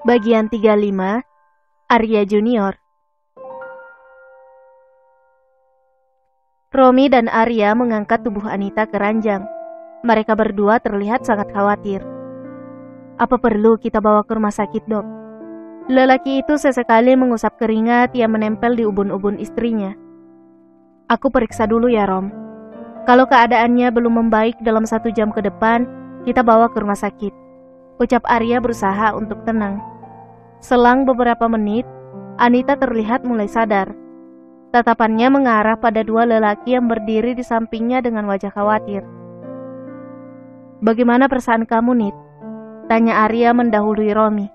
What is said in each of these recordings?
Bagian 35, Arya Junior. Romi dan Arya mengangkat tubuh Anita ke ranjang. Mereka berdua terlihat sangat khawatir. Apa perlu kita bawa ke rumah sakit, Dok? Lelaki itu sesekali mengusap keringat yang menempel di ubun-ubun istrinya. Aku periksa dulu ya, Rom. Kalau keadaannya belum membaik dalam 1 jam ke depan, kita bawa ke rumah sakit, ucap Arya berusaha untuk tenang. Selang beberapa menit, Anita terlihat mulai sadar. Tatapannya mengarah pada 2 lelaki yang berdiri di sampingnya dengan wajah khawatir. Bagaimana perasaan kamu, Nit? Tanya Arya mendahului Romi.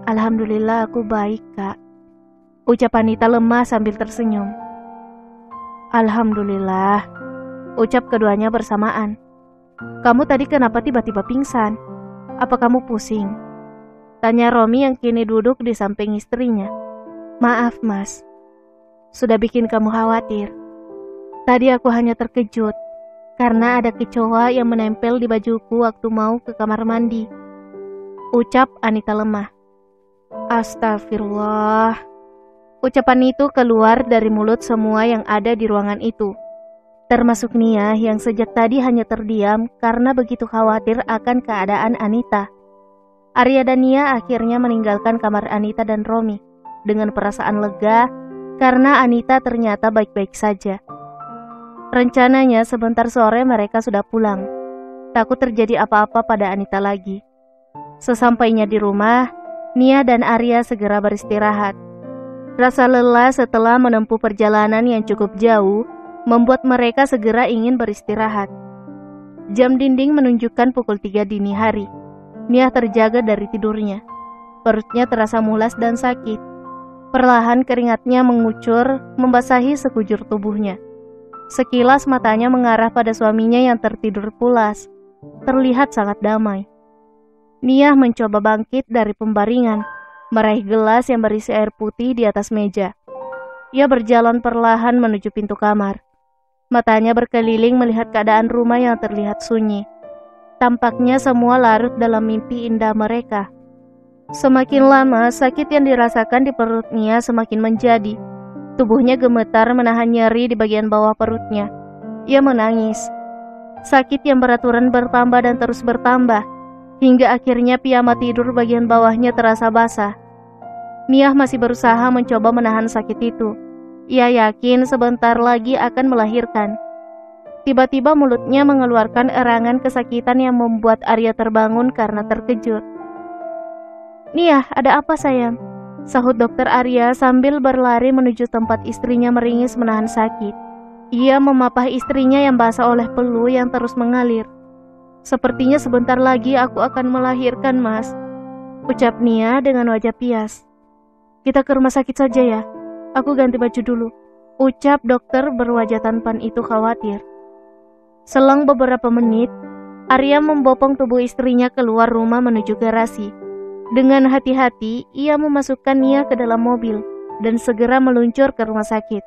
Alhamdulillah aku baik, Kak, ucap Anita lemah sambil tersenyum. Alhamdulillah, ucap keduanya bersamaan. Kamu tadi kenapa tiba-tiba pingsan? Apa kamu pusing? Tanya Romi yang kini duduk di samping istrinya. Maaf, Mas. Sudah bikin kamu khawatir. Tadi aku hanya terkejut karena ada kecoa yang menempel di bajuku waktu mau ke kamar mandi, ucap Anita lemah. Astagfirullah. Ucapan itu keluar dari mulut semua yang ada di ruangan itu, termasuk Nia yang sejak tadi hanya terdiam karena begitu khawatir akan keadaan Anita. Arya dan Nia akhirnya meninggalkan kamar Anita dan Romi dengan perasaan lega karena Anita ternyata baik-baik saja. Rencananya sebentar sore mereka sudah pulang. Takut terjadi apa-apa pada Anita lagi. Sesampainya di rumah, Nia dan Arya segera beristirahat. Rasa lelah setelah menempuh perjalanan yang cukup jauh membuat mereka segera ingin beristirahat. Jam dinding menunjukkan pukul 3 dini hari. Nia terjaga dari tidurnya. Perutnya terasa mulas dan sakit. Perlahan keringatnya mengucur membasahi sekujur tubuhnya. Sekilas matanya mengarah pada suaminya yang tertidur pulas. Terlihat sangat damai. Nia mencoba bangkit dari pembaringan, meraih gelas yang berisi air putih di atas meja. Ia berjalan perlahan menuju pintu kamar. Matanya berkeliling melihat keadaan rumah yang terlihat sunyi. Tampaknya semua larut dalam mimpi indah mereka. Semakin lama, sakit yang dirasakan di perut Nia semakin menjadi. Tubuhnya gemetar menahan nyeri di bagian bawah perutnya. Ia menangis. Sakit yang beraturan bertambah dan terus bertambah, hingga akhirnya piyama tidur bagian bawahnya terasa basah. Nia masih berusaha mencoba menahan sakit itu. Ia yakin sebentar lagi akan melahirkan. Tiba-tiba mulutnya mengeluarkan erangan kesakitan yang membuat Arya terbangun karena terkejut. Nia, ada apa sayang? Sahut dokter Arya sambil berlari menuju tempat istrinya meringis menahan sakit. Ia memapah istrinya yang basah oleh peluh yang terus mengalir. Sepertinya sebentar lagi aku akan melahirkan, Mas, ucap Nia dengan wajah pias. Kita ke rumah sakit saja ya, aku ganti baju dulu, ucap dokter berwajah tampan itu khawatir. Selang beberapa menit, Arya membopong tubuh istrinya keluar rumah menuju garasi. Dengan hati-hati, ia memasukkan Nia ke dalam mobil dan segera meluncur ke rumah sakit.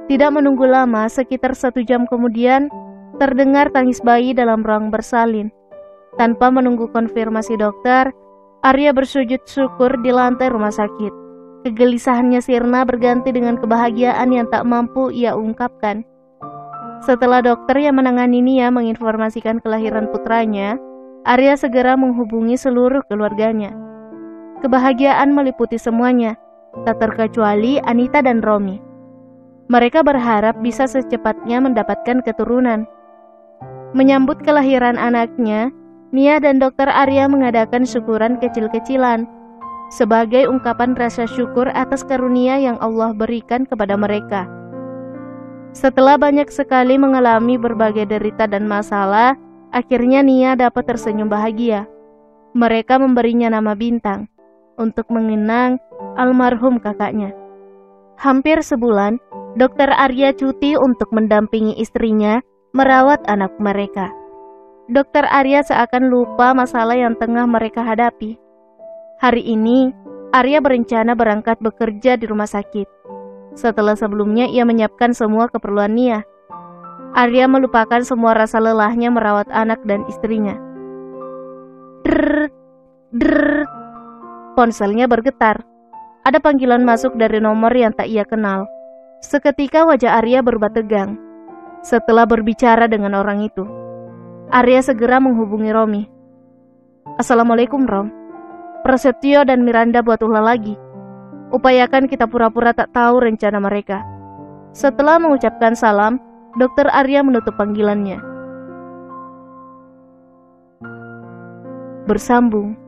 Tidak menunggu lama, sekitar 1 jam kemudian, terdengar tangis bayi dalam ruang bersalin. Tanpa menunggu konfirmasi dokter, Arya bersujud syukur di lantai rumah sakit. Kegelisahannya sirna berganti dengan kebahagiaan yang tak mampu ia ungkapkan. Setelah dokter yang menangani Nia menginformasikan kelahiran putranya, Arya segera menghubungi seluruh keluarganya. Kebahagiaan meliputi semuanya, tak terkecuali Anita dan Romi. Mereka berharap bisa secepatnya mendapatkan keturunan. Menyambut kelahiran anaknya, Nia dan dokter Arya mengadakan syukuran kecil-kecilan sebagai ungkapan rasa syukur atas karunia yang Allah berikan kepada mereka. Setelah banyak sekali mengalami berbagai derita dan masalah, akhirnya Nia dapat tersenyum bahagia. Mereka memberinya nama Bintang untuk mengenang almarhum kakaknya. Hampir sebulan, dokter Arya cuti untuk mendampingi istrinya merawat anak mereka. Dokter Arya seakan lupa masalah yang tengah mereka hadapi. Hari ini, Arya berencana berangkat bekerja di rumah sakit. Setelah sebelumnya ia menyiapkan semua keperluan Nia. Arya melupakan semua rasa lelahnya merawat anak dan istrinya. Drrrr, drrrr. Ponselnya bergetar. Ada panggilan masuk dari nomor yang tak ia kenal. Seketika wajah Arya berubah tegang. Setelah berbicara dengan orang itu, Arya segera menghubungi Romi. Assalamualaikum Rom. Prasetyo dan Miranda buat ulah lagi. Upayakan kita pura-pura tak tahu rencana mereka. Setelah mengucapkan salam, Dokter Arya menutup panggilannya. Bersambung.